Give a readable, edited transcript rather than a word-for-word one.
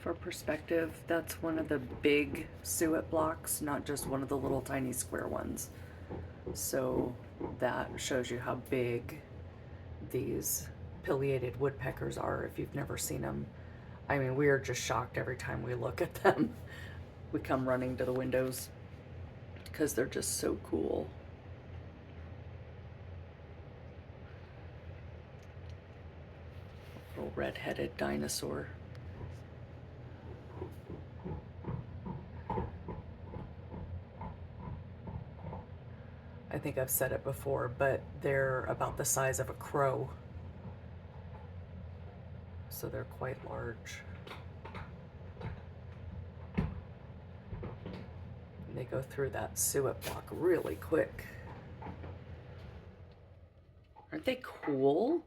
For perspective, that's one of the big suet blocks, not just one of the little tiny square ones. So that shows you how big these pileated woodpeckers are if you've never seen them. I mean, we are just shocked every time we look at them. We come running to the windows because they're just so cool. Little red-headed dinosaur. I think I've said it before, but they're about the size of a crow. So they're quite large. And they go through that suet block really quick. Aren't they cool?